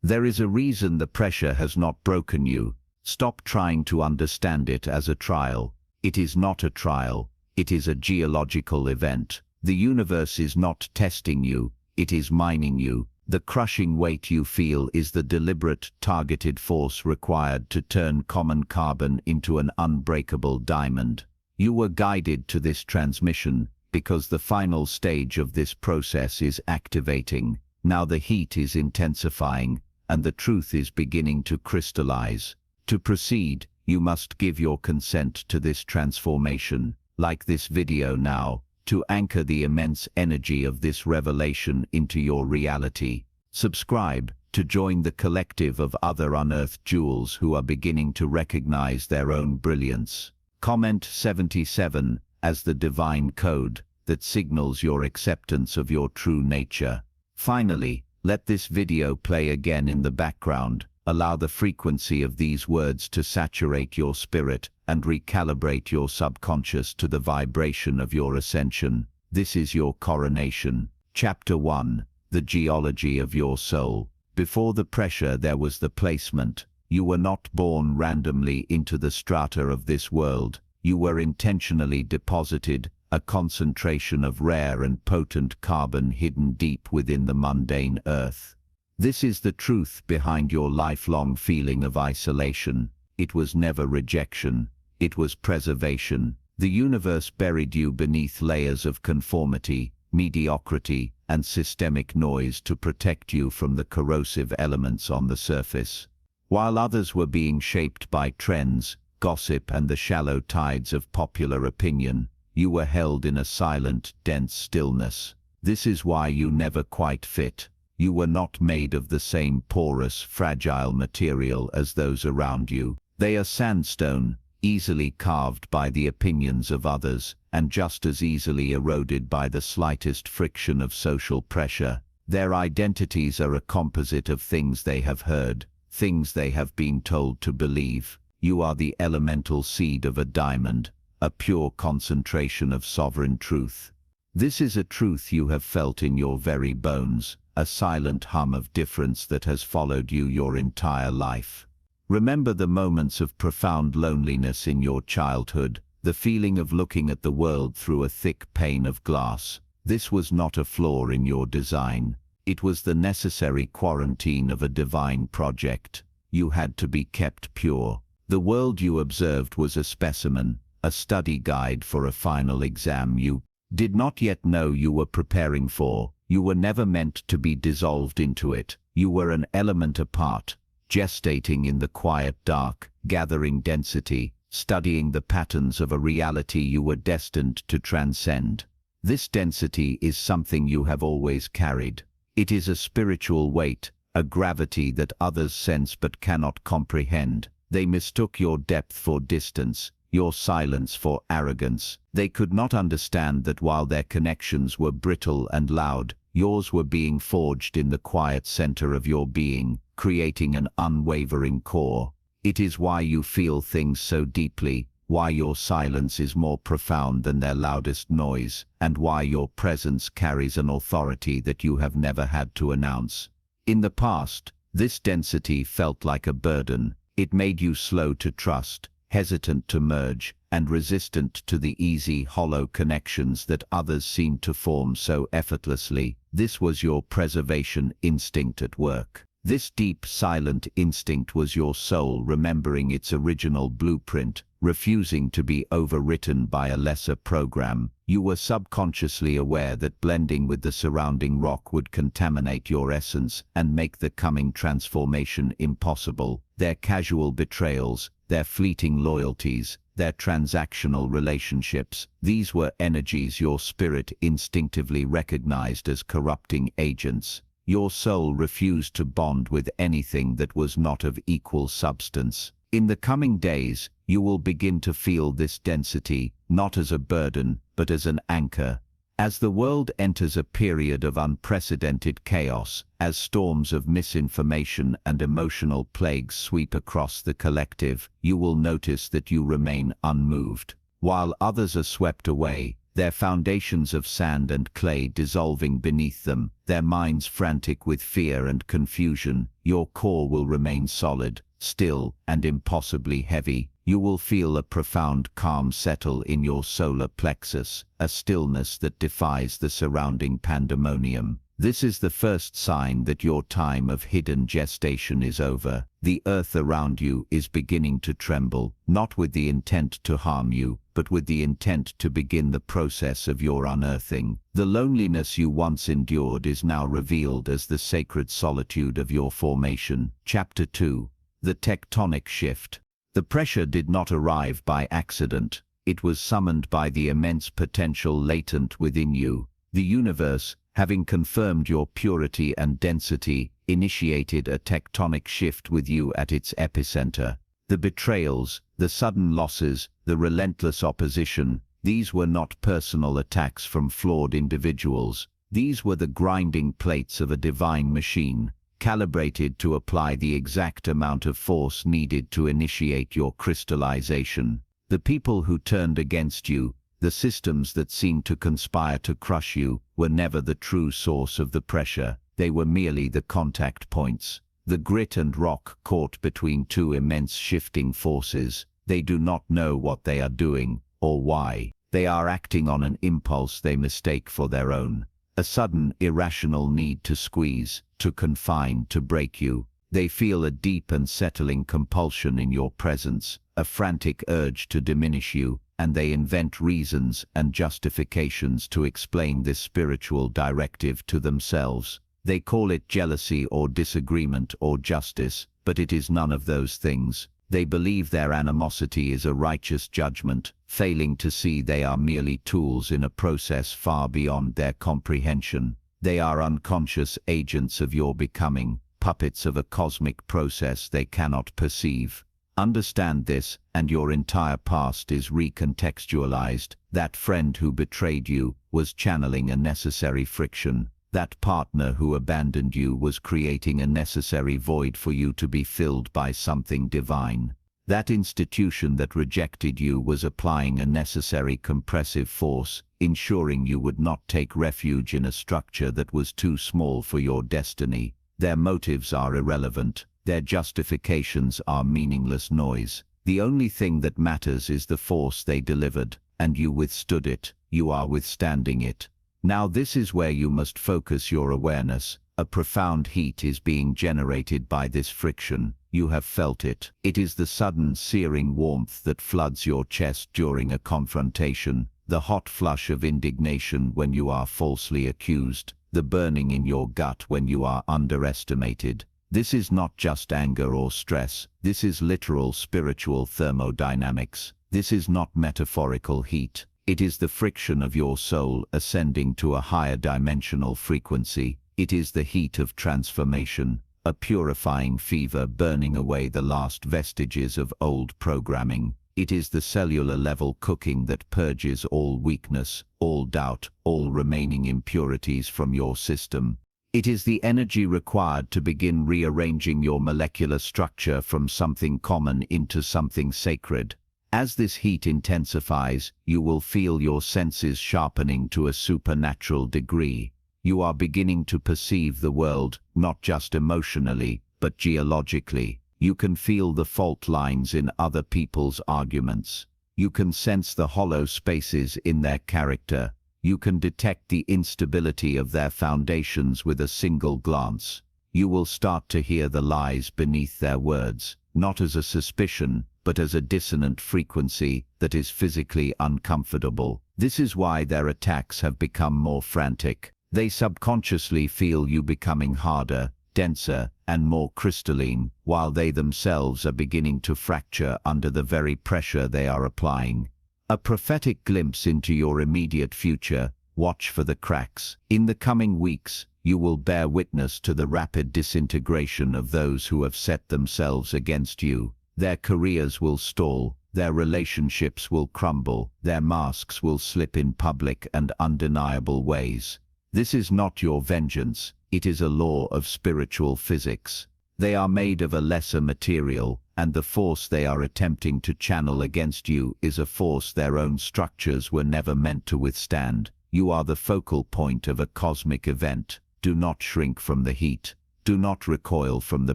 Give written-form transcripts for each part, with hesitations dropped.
There is a reason the pressure has not broken you. Stop trying to understand it as a trial. It is not a trial, it is a geological event. The universe is not testing you, it is mining you. The crushing weight you feel is the deliberate, targeted force required to turn common carbon into an unbreakable diamond. You were guided to this transmission because the final stage of this process is activating. Now the heat is intensifying, and the truth is beginning to crystallize. To proceed, you must give your consent to this transformation, like this video now, to anchor the immense energy of this revelation into your reality. Subscribe to join the collective of other unearthed jewels who are beginning to recognize their own brilliance. Comment 77 as the divine code that signals your acceptance of your true nature. Finally, let this video play again in the background. Allow the frequency of these words to saturate your spirit and recalibrate your subconscious to the vibration of your ascension. This is your coronation. Chapter 1. The geology of your soul. Before the pressure there was the placement. You were not born randomly into the strata of this world. You were intentionally deposited, a concentration of rare and potent carbon hidden deep within the mundane earth. This is the truth behind your lifelong feeling of isolation. It was never rejection, it was preservation. The universe buried you beneath layers of conformity, mediocrity, and systemic noise to protect you from the corrosive elements on the surface. While others were being shaped by trends, gossip, and the shallow tides of popular opinion, you were held in a silent, dense stillness. This is why you never quite fit. You were not made of the same porous, fragile material as those around you. They are sandstone, easily carved by the opinions of others, and just as easily eroded by the slightest friction of social pressure. Their identities are a composite of things they have heard, things they have been told to believe. You are the elemental seed of a diamond, a pure concentration of sovereign truth. This is a truth you have felt in your very bones, a silent hum of difference that has followed you your entire life. Remember the moments of profound loneliness in your childhood, the feeling of looking at the world through a thick pane of glass. This was not a flaw in your design. It was the necessary quarantine of a divine project. You had to be kept pure. The world you observed was a specimen, a study guide for a final exam you did not yet know you were preparing for. You were never meant to be dissolved into it. You were an element apart, gestating in the quiet dark, gathering density, studying the patterns of a reality you were destined to transcend. This density is something you have always carried. It is a spiritual weight, a gravity that others sense but cannot comprehend. They mistook your depth for distance, your silence for arrogance. They could not understand that while their connections were brittle and loud, yours were being forged in the quiet center of your being, creating an unwavering core. It is why you feel things so deeply, why your silence is more profound than their loudest noise, and why your presence carries an authority that you have never had to announce. In the past, this density felt like a burden. It made you slow to trust, hesitant to merge, and resistant to the easy, hollow connections that others seemed to form so effortlessly. This was your preservation instinct at work. This deep, silent instinct was your soul remembering its original blueprint, refusing to be overwritten by a lesser program. You were subconsciously aware that blending with the surrounding rock would contaminate your essence and make the coming transformation impossible. Their casual betrayals, their fleeting loyalties, their transactional relationships, these were energies your spirit instinctively recognized as corrupting agents. Your soul refused to bond with anything that was not of equal substance. In the coming days, you will begin to feel this density, not as a burden, but as an anchor. As the world enters a period of unprecedented chaos, as storms of misinformation and emotional plagues sweep across the collective, you will notice that you remain unmoved. While others are swept away, their foundations of sand and clay dissolving beneath them, their minds frantic with fear and confusion. Your core will remain solid, still, and impossibly heavy. You will feel a profound calm settle in your solar plexus, a stillness that defies the surrounding pandemonium. This is the first sign that your time of hidden gestation is over. The earth around you is beginning to tremble, not with the intent to harm you, but with the intent to begin the process of your unearthing. The loneliness you once endured is now revealed as the sacred solitude of your formation. Chapter 2. The tectonic shift. The pressure did not arrive by accident. It was summoned by the immense potential latent within you. The universe, having confirmed your purity and density, initiated a tectonic shift with you at its epicenter. The betrayals, the sudden losses, the relentless opposition, these were not personal attacks from flawed individuals. These were the grinding plates of a divine machine, calibrated to apply the exact amount of force needed to initiate your crystallization. The people who turned against you, the systems that seemed to conspire to crush you, were never the true source of the pressure. They were merely the contact points. The grit and rock caught between two immense shifting forces. They do not know what they are doing, or why. They are acting on an impulse they mistake for their own. A sudden, irrational need to squeeze, to confine, to break you. They feel a deep and settling compulsion in your presence, a frantic urge to diminish you, and they invent reasons and justifications to explain this spiritual directive to themselves. They call it jealousy or disagreement or justice, but it is none of those things. They believe their animosity is a righteous judgment, failing to see they are merely tools in a process far beyond their comprehension. They are unconscious agents of your becoming, puppets of a cosmic process they cannot perceive. Understand this, and your entire past is recontextualized. That friend who betrayed you was channeling a necessary friction. That partner who abandoned you was creating a necessary void for you to be filled by something divine. That institution that rejected you was applying a necessary compressive force, ensuring you would not take refuge in a structure that was too small for your destiny. Their motives are irrelevant. Their justifications are meaningless noise. The only thing that matters is the force they delivered, and you withstood it. You are withstanding it. Now this is where you must focus your awareness. A profound heat is being generated by this friction. You have felt it. It is the sudden searing warmth that floods your chest during a confrontation, the hot flush of indignation when you are falsely accused, the burning in your gut when you are underestimated. This is not just anger or stress. This is literal spiritual thermodynamics. This is not metaphorical heat. It is the friction of your soul ascending to a higher dimensional frequency. It is the heat of transformation, a purifying fever burning away the last vestiges of old programming. It is the cellular level cooking that purges all weakness, all doubt, all remaining impurities from your system. It is the energy required to begin rearranging your molecular structure from something common into something sacred. As this heat intensifies, you will feel your senses sharpening to a supernatural degree. You are beginning to perceive the world, not just emotionally, but geologically. You can feel the fault lines in other people's arguments. You can sense the hollow spaces in their character. You can detect the instability of their foundations with a single glance. You will start to hear the lies beneath their words, not as a suspicion, but as a dissonant frequency that is physically uncomfortable. This is why their attacks have become more frantic. They subconsciously feel you becoming harder, denser, and more crystalline, while they themselves are beginning to fracture under the very pressure they are applying. A prophetic glimpse into your immediate future. Watch for the cracks. In the coming weeks, you will bear witness to the rapid disintegration of those who have set themselves against you. Their careers will stall, their relationships will crumble, their masks will slip in public and undeniable ways. This is not your vengeance, it is a law of spiritual physics. They are made of a lesser material, and the force they are attempting to channel against you is a force their own structures were never meant to withstand. You are the focal point of a cosmic event. Do not shrink from the heat. Do not recoil from the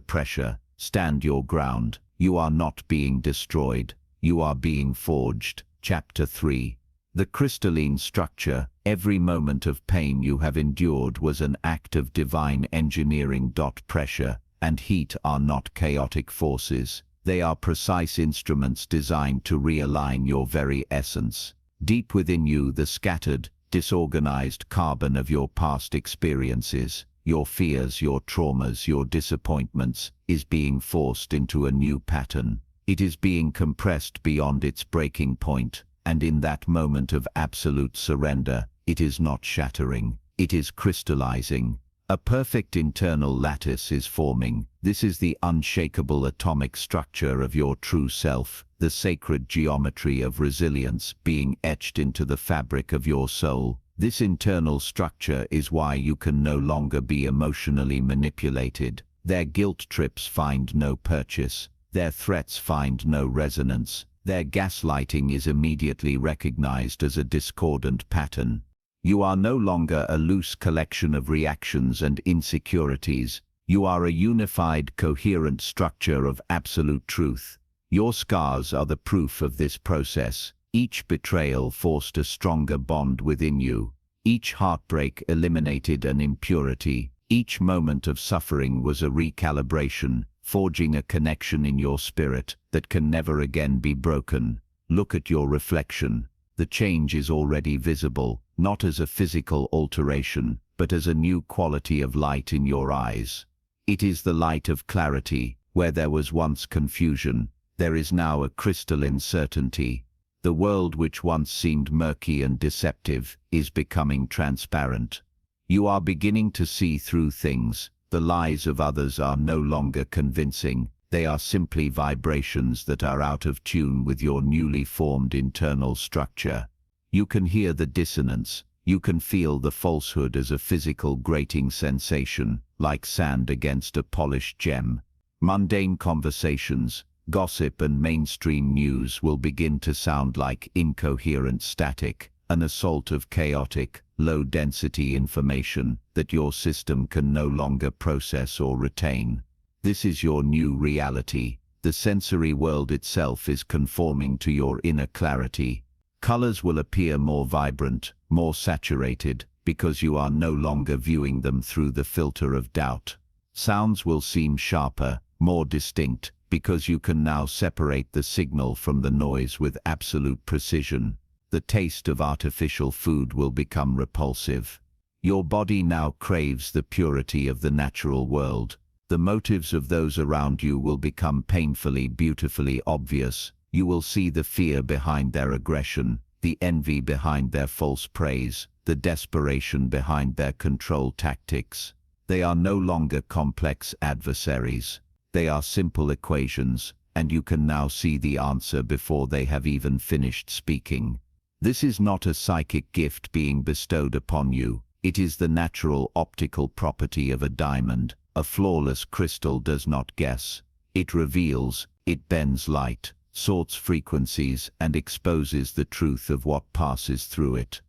pressure. Stand your ground. You are not being destroyed. You are being forged. Chapter 3. The crystalline structure. Every moment of pain you have endured was an act of divine engineering. Pressure and heat are not chaotic forces. They are precise instruments designed to realign your very essence. Deep within you, the scattered, disorganized carbon of your past experiences, your fears, your traumas, your disappointments, is being forced into a new pattern. It is being compressed beyond its breaking point, and in that moment of absolute surrender, it is not shattering, it is crystallizing. A perfect internal lattice is forming. This is the unshakable atomic structure of your true self, the sacred geometry of resilience being etched into the fabric of your soul. This internal structure is why you can no longer be emotionally manipulated. Their guilt trips find no purchase. Their threats find no resonance. Their gaslighting is immediately recognized as a discordant pattern. You are no longer a loose collection of reactions and insecurities. You are a unified, coherent structure of absolute truth. Your scars are the proof of this process. Each betrayal forced a stronger bond within you. Each heartbreak eliminated an impurity. Each moment of suffering was a recalibration, forging a connection in your spirit that can never again be broken. Look at your reflection. The change is already visible, not as a physical alteration, but as a new quality of light in your eyes. It is the light of clarity. Where there was once confusion, there is now a crystalline certainty. The world which once seemed murky and deceptive is becoming transparent. You are beginning to see through things. The lies of others are no longer convincing. They are simply vibrations that are out of tune with your newly formed internal structure. You can hear the dissonance. You can feel the falsehood as a physical grating sensation, like sand against a polished gem. Mundane conversations, gossip and mainstream news will begin to sound like incoherent static, an assault of chaotic, low-density information that your system can no longer process or retain. This is your new reality. The sensory world itself is conforming to your inner clarity. Colors will appear more vibrant, more saturated, because you are no longer viewing them through the filter of doubt. Sounds will seem sharper, more distinct, because you can now separate the signal from the noise with absolute precision. The taste of artificial food will become repulsive. Your body now craves the purity of the natural world. The motives of those around you will become painfully, beautifully obvious. You will see the fear behind their aggression, the envy behind their false praise, the desperation behind their control tactics. They are no longer complex adversaries. They are simple equations, and you can now see the answer before they have even finished speaking. This is not a psychic gift being bestowed upon you. It is the natural optical property of a diamond. A flawless crystal does not guess. It reveals, it bends light, sorts frequencies, and exposes the truth of what passes through it.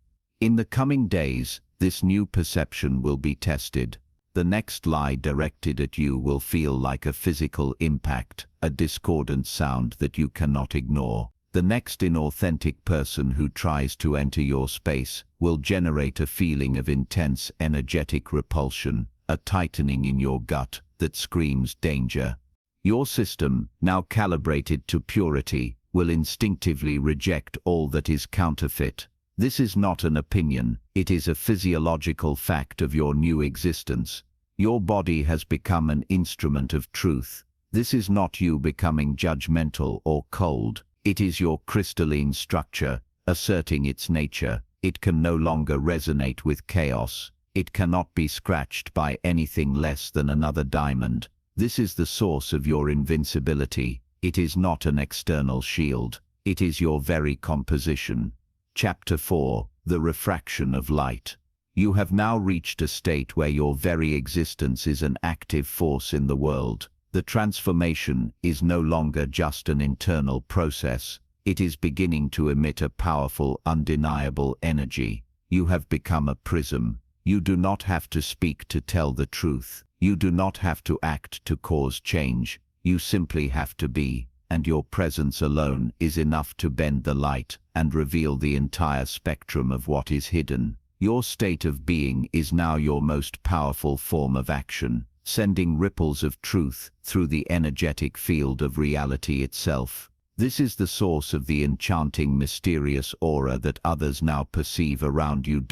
In the coming days, this new perception will be tested. The next lie directed at you will feel like a physical impact, a discordant sound that you cannot ignore. The next inauthentic person who tries to enter your space will generate a feeling of intense energetic repulsion, a tightening in your gut that screams danger. Your system, now calibrated to purity, will instinctively reject all that is counterfeit. This is not an opinion, it is a physiological fact of your new existence. Your body has become an instrument of truth. This is not you becoming judgmental or cold. It is your crystalline structure, asserting its nature. It can no longer resonate with chaos. It cannot be scratched by anything less than another diamond. This is the source of your invincibility. It is not an external shield. It is your very composition. Chapter 4. The Refraction of Light. You have now reached a state where your very existence is an active force in the world. The transformation is no longer just an internal process. It is beginning to emit a powerful, undeniable energy. You have become a prism. You do not have to speak to tell the truth. You do not have to act to cause change. You simply have to be, and your presence alone is enough to bend the light and reveal the entire spectrum of what is hidden. Your state of being is now your most powerful form of action, sending ripples of truth through the energetic field of reality itself. This is the source of the enchanting, mysterious aura that others now perceive around you.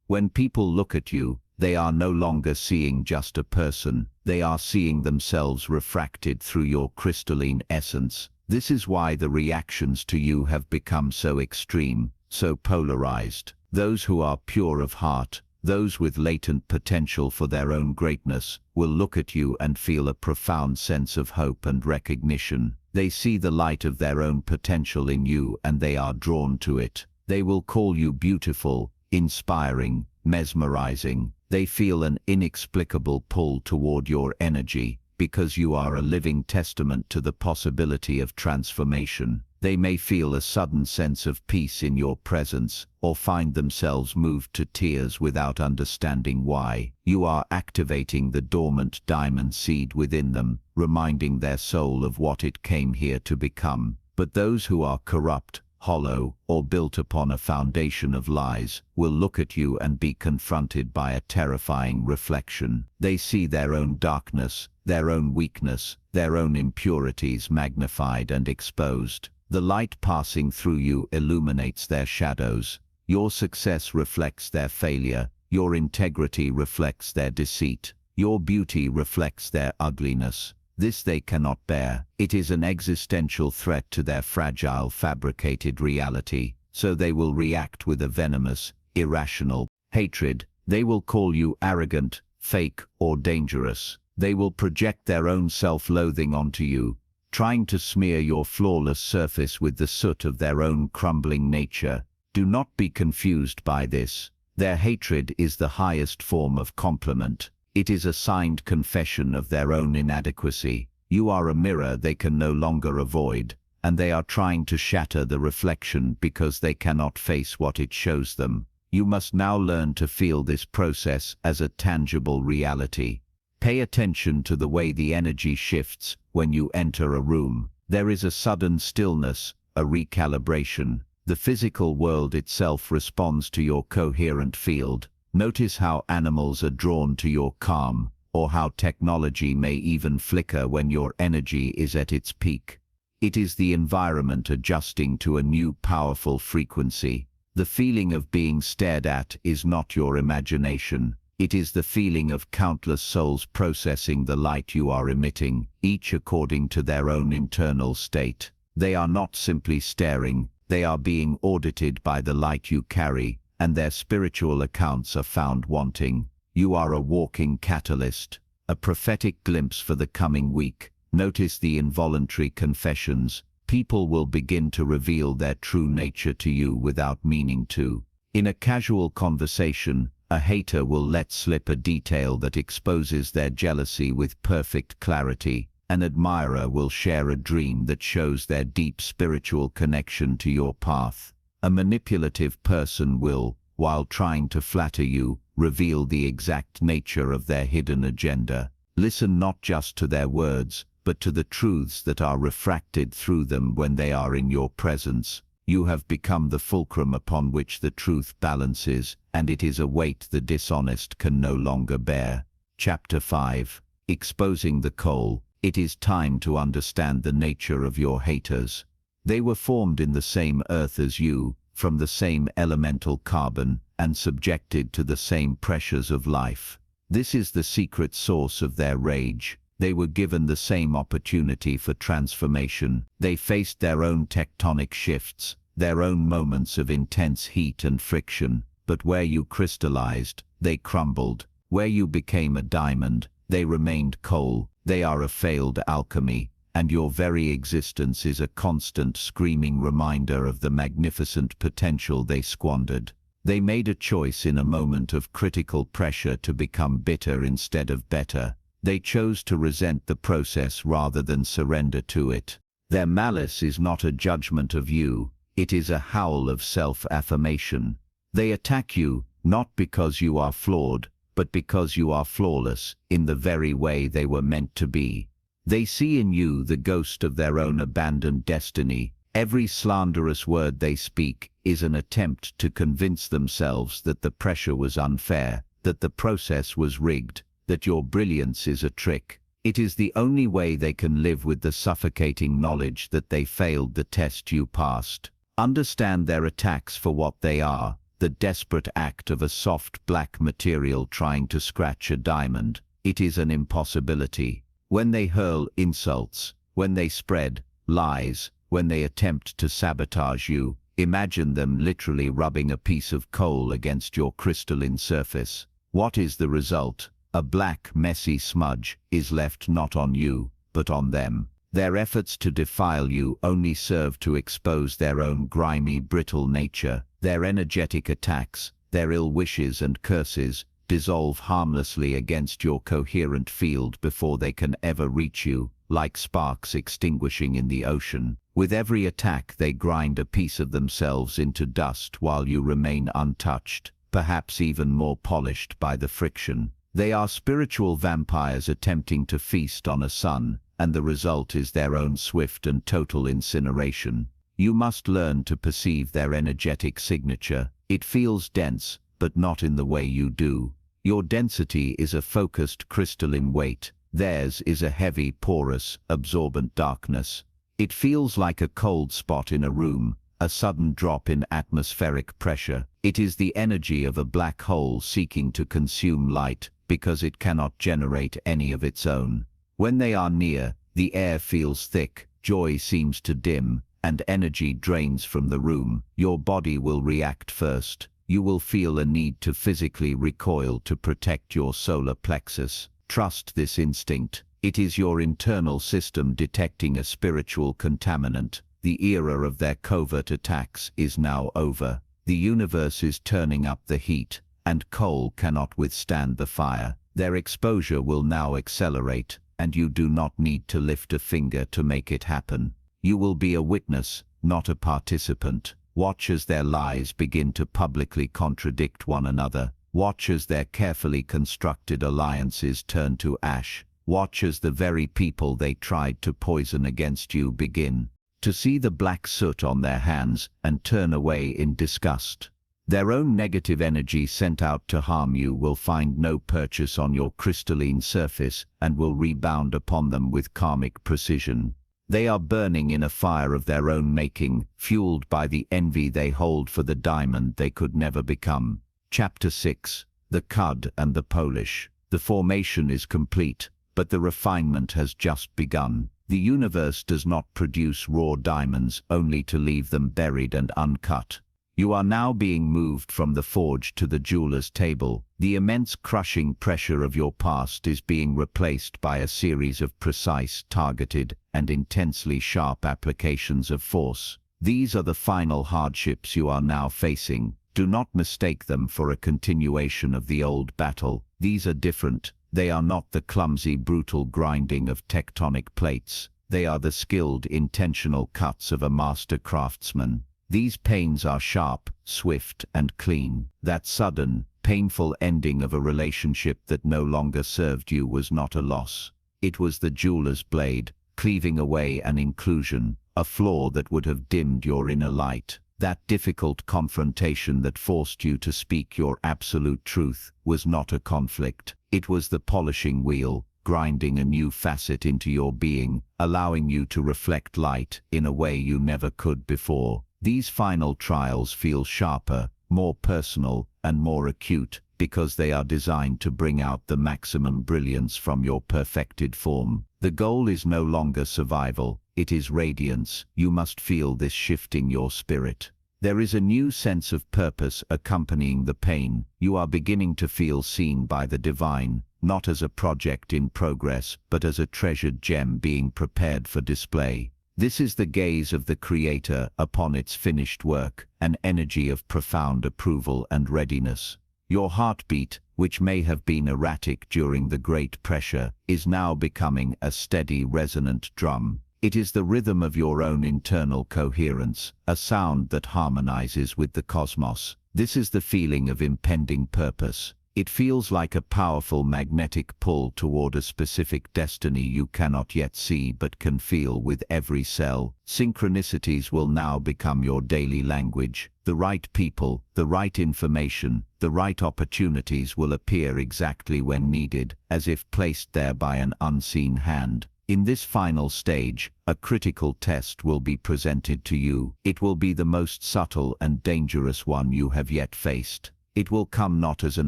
When people look at you, they are no longer seeing just a person. They are seeing themselves refracted through your crystalline essence. This is why the reactions to you have become so extreme, so polarized. Those who are pure of heart, those with latent potential for their own greatness, will look at you and feel a profound sense of hope and recognition. They see the light of their own potential in you and they are drawn to it. They will call you beautiful, inspiring, mesmerizing. They feel an inexplicable pull toward your energy because you are a living testament to the possibility of transformation. They may feel a sudden sense of peace in your presence, or find themselves moved to tears without understanding why. You are activating the dormant diamond seed within them, reminding their soul of what it came here to become. But those who are corrupt, hollow, or built upon a foundation of lies, will look at you and be confronted by a terrifying reflection. They see their own darkness, their own weakness, their own impurities magnified and exposed. The light passing through you illuminates their shadows. Your success reflects their failure. Your integrity reflects their deceit. Your beauty reflects their ugliness. This they cannot bear. It is an existential threat to their fragile, fabricated reality. So they will react with a venomous, irrational hatred. They will call you arrogant, fake, or dangerous. They will project their own self-loathing onto you, trying to smear your flawless surface with the soot of their own crumbling nature. Do not be confused by this. Their hatred is the highest form of compliment. It is a signed confession of their own inadequacy. You are a mirror they can no longer avoid, and they are trying to shatter the reflection because they cannot face what it shows them. You must now learn to feel this process as a tangible reality. Pay attention to the way the energy shifts when you enter a room. There is a sudden stillness, a recalibration. The physical world itself responds to your coherent field. Notice how animals are drawn to your calm, or how technology may even flicker when your energy is at its peak. It is the environment adjusting to a new powerful frequency. The feeling of being stared at is not your imagination. It is the feeling of countless souls processing the light you are emitting, each according to their own internal state. They are not simply staring, they are being audited by the light you carry, and their spiritual accounts are found wanting. You are a walking catalyst, a prophetic glimpse for the coming week. Notice the involuntary confessions. People will begin to reveal their true nature to you without meaning to. In a casual conversation, a hater will let slip a detail that exposes their jealousy with perfect clarity. An admirer will share a dream that shows their deep spiritual connection to your path. A manipulative person will, while trying to flatter you, reveal the exact nature of their hidden agenda. Listen not just to their words, but to the truths that are refracted through them when they are in your presence. You have become the fulcrum upon which the truth balances, and it is a weight the dishonest can no longer bear. Chapter 5. Exposing the coal. It is time to understand the nature of your haters. They were formed in the same earth as you, from the same elemental carbon, and subjected to the same pressures of life. This is the secret source of their rage. They were given the same opportunity for transformation. They faced their own tectonic shifts, their own moments of intense heat and friction, but where you crystallized, they crumbled. Where you became a diamond, they remained coal. They are a failed alchemy, and your very existence is a constant screaming reminder of the magnificent potential they squandered. They made a choice in a moment of critical pressure to become bitter instead of better. They chose to resent the process rather than surrender to it. Their malice is not a judgment of you, it is a howl of self-affirmation. They attack you, not because you are flawed, but because you are flawless, in the very way they were meant to be. They see in you the ghost of their own abandoned destiny. Every slanderous word they speak is an attempt to convince themselves that the pressure was unfair, that the process was rigged, that your brilliance is a trick. It is the only way they can live with the suffocating knowledge that they failed the test you passed. Understand their attacks for what they are, the desperate act of a soft black material trying to scratch a diamond. It is an impossibility. When they hurl insults, when they spread lies, when they attempt to sabotage you, imagine them literally rubbing a piece of coal against your crystalline surface. What is the result? A black, messy smudge is left not on you, but on them. Their efforts to defile you only serve to expose their own grimy, brittle nature. Their energetic attacks, their ill wishes and curses, dissolve harmlessly against your coherent field before they can ever reach you, like sparks extinguishing in the ocean. With every attack they grind a piece of themselves into dust while you remain untouched, perhaps even more polished by the friction. They are spiritual vampires attempting to feast on a sun, and the result is their own swift and total incineration. You must learn to perceive their energetic signature. It feels dense, but not in the way you do. Your density is a focused crystalline weight. Theirs is a heavy, porous, absorbent darkness. It feels like a cold spot in a room, a sudden drop in atmospheric pressure. It is the energy of a black hole seeking to consume light, because it cannot generate any of its own. When they are near, the air feels thick, joy seems to dim, and energy drains from the room. Your body will react first. You will feel a need to physically recoil to protect your solar plexus. Trust this instinct. It is your internal system detecting a spiritual contaminant. The era of their covert attacks is now over. The universe is turning up the heat, and coal cannot withstand the fire. Their exposure will now accelerate, and you do not need to lift a finger to make it happen. You will be a witness, not a participant. Watch as their lies begin to publicly contradict one another. Watch as their carefully constructed alliances turn to ash. Watch as the very people they tried to poison against you begin to see the black soot on their hands and turn away in disgust. Their own negative energy sent out to harm you will find no purchase on your crystalline surface and will rebound upon them with karmic precision. They are burning in a fire of their own making, fueled by the envy they hold for the diamond they could never become. Chapter 6. The Cud and the Polish. The formation is complete, but the refinement has just begun. The universe does not produce raw diamonds only to leave them buried and uncut. You are now being moved from the forge to the jeweler's table. The immense crushing pressure of your past is being replaced by a series of precise, targeted, and intensely sharp applications of force. These are the final hardships you are now facing. Do not mistake them for a continuation of the old battle. These are different. They are not the clumsy, brutal grinding of tectonic plates. They are the skilled, intentional cuts of a master craftsman. These pains are sharp, swift, and clean. That sudden, painful ending of a relationship that no longer served you was not a loss. It was the jeweler's blade, cleaving away an inclusion, a flaw that would have dimmed your inner light. That difficult confrontation that forced you to speak your absolute truth was not a conflict. It was the polishing wheel, grinding a new facet into your being, allowing you to reflect light in a way you never could before. These final trials feel sharper, more personal, and more acute, because they are designed to bring out the maximum brilliance from your perfected form. The goal is no longer survival, it is radiance. You must feel this shifting your spirit. There is a new sense of purpose accompanying the pain. You are beginning to feel seen by the divine, not as a project in progress, but as a treasured gem being prepared for display. This is the gaze of the Creator upon its finished work, an energy of profound approval and readiness. Your heartbeat, which may have been erratic during the Great Pressure, is now becoming a steady resonant drum. It is the rhythm of your own internal coherence, a sound that harmonizes with the cosmos. This is the feeling of impending purpose. It feels like a powerful magnetic pull toward a specific destiny you cannot yet see but can feel with every cell. Synchronicities will now become your daily language. The right people, the right information, the right opportunities will appear exactly when needed, as if placed there by an unseen hand. In this final stage, a critical test will be presented to you. It will be the most subtle and dangerous one you have yet faced. It will come not as an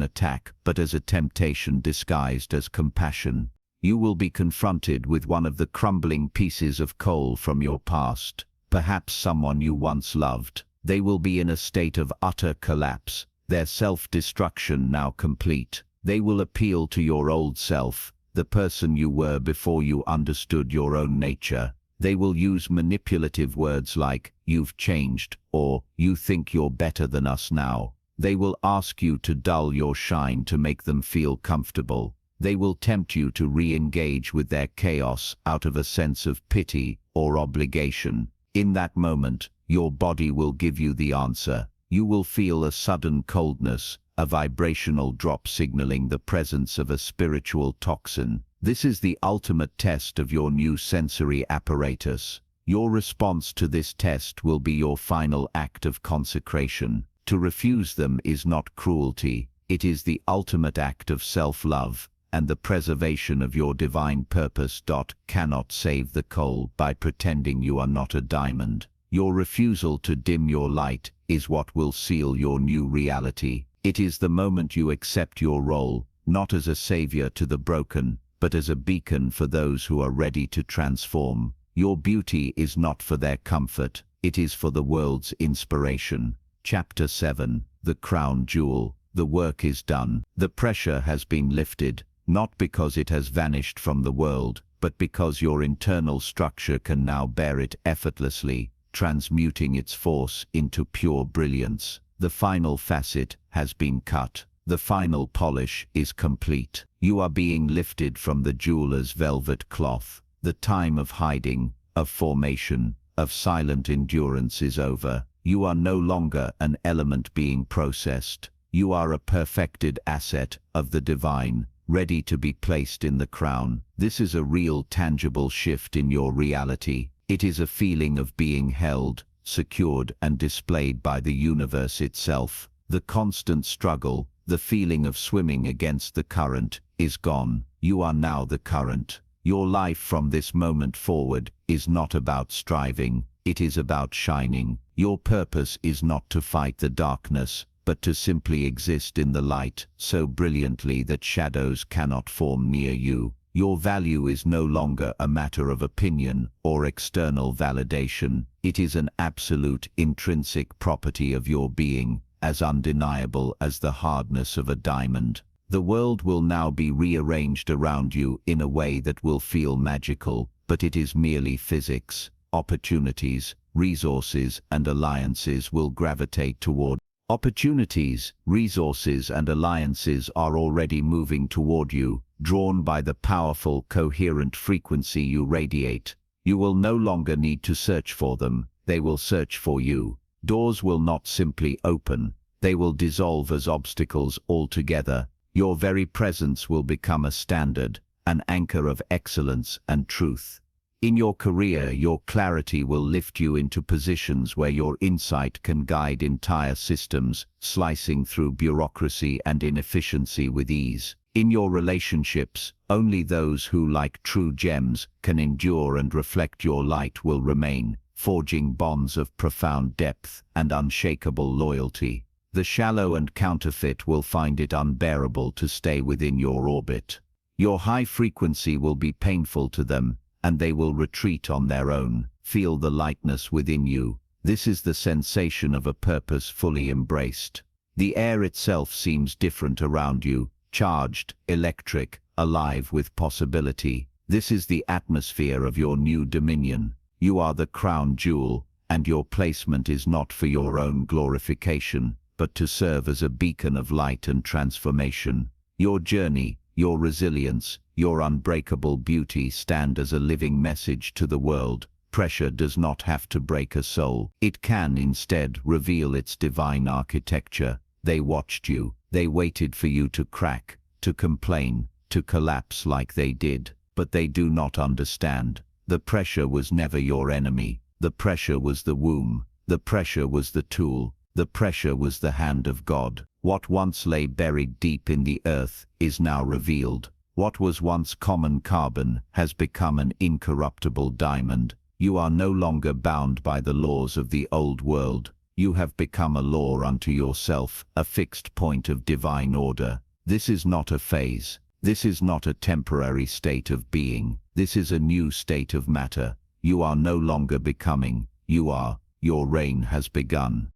attack, but as a temptation disguised as compassion. You will be confronted with one of the crumbling pieces of coal from your past, perhaps someone you once loved. They will be in a state of utter collapse, their self-destruction now complete. They will appeal to your old self, the person you were before you understood your own nature. They will use manipulative words like, "You've changed," or "You think you're better than us now." They will ask you to dull your shine to make them feel comfortable. They will tempt you to re-engage with their chaos out of a sense of pity or obligation. In that moment, your body will give you the answer. You will feel a sudden coldness, a vibrational drop signaling the presence of a spiritual toxin. This is the ultimate test of your new sensory apparatus. Your response to this test will be your final act of consecration. To refuse them is not cruelty, it is the ultimate act of self-love, and the preservation of your divine purpose. Cannot save the coal by pretending you are not a diamond. Your refusal to dim your light is what will seal your new reality. It is the moment you accept your role, not as a savior to the broken, but as a beacon for those who are ready to transform. Your beauty is not for their comfort, it is for the world's inspiration. Chapter 7. The Crown Jewel. The work is done. The pressure has been lifted, not because it has vanished from the world, but because your internal structure can now bear it effortlessly, transmuting its force into pure brilliance. The final facet has been cut. The final polish is complete. You are being lifted from the jeweler's velvet cloth. The time of hiding, of formation, of silent endurance is over. You are no longer an element being processed. You are a perfected asset of the divine, ready to be placed in the crown. This is a real, tangible shift in your reality. It is a feeling of being held, secured, and displayed by the universe itself. The constant struggle, the feeling of swimming against the current, is gone. You are now the current. Your life from this moment forward is not about striving, it is about shining. Your purpose is not to fight the darkness, but to simply exist in the light, so brilliantly that shadows cannot form near you. Your value is no longer a matter of opinion or external validation. It is an absolute intrinsic property of your being, as undeniable as the hardness of a diamond. The world will now be rearranged around you in a way that will feel magical, but it is merely physics. Opportunities, resources, and alliances will gravitate toward. Opportunities, resources, and alliances are already moving toward you, drawn by the powerful, coherent frequency you radiate. You will no longer need to search for them, they will search for you. Doors will not simply open, they will dissolve as obstacles altogether. Your very presence will become a standard, an anchor of excellence and truth. In your career, your clarity will lift you into positions where your insight can guide entire systems, slicing through bureaucracy and inefficiency with ease. In your relationships, only those who, like true gems, can endure and reflect your light will remain, forging bonds of profound depth and unshakable loyalty. The shallow and counterfeit will find it unbearable to stay within your orbit. Your high frequency will be painful to them, and they will retreat on their own. Feel the lightness within you. This is the sensation of a purpose fully embraced. The air itself seems different around you, charged, electric, alive with possibility. This is the atmosphere of your new dominion. You are the crown jewel, and your placement is not for your own glorification, but to serve as a beacon of light and transformation. Your journey, your resilience, your unbreakable beauty stand as a living message to the world. Pressure does not have to break a soul. It can instead reveal its divine architecture. They watched you. They waited for you to crack, to complain, to collapse like they did. But they do not understand. The pressure was never your enemy. The pressure was the womb. The pressure was the tool. The pressure was the hand of God. What once lay buried deep in the earth is now revealed. What was once common carbon has become an incorruptible diamond. You are no longer bound by the laws of the old world. You have become a law unto yourself, a fixed point of divine order. This is not a phase. This is not a temporary state of being. This is a new state of matter. You are no longer becoming. You are. Your reign has begun.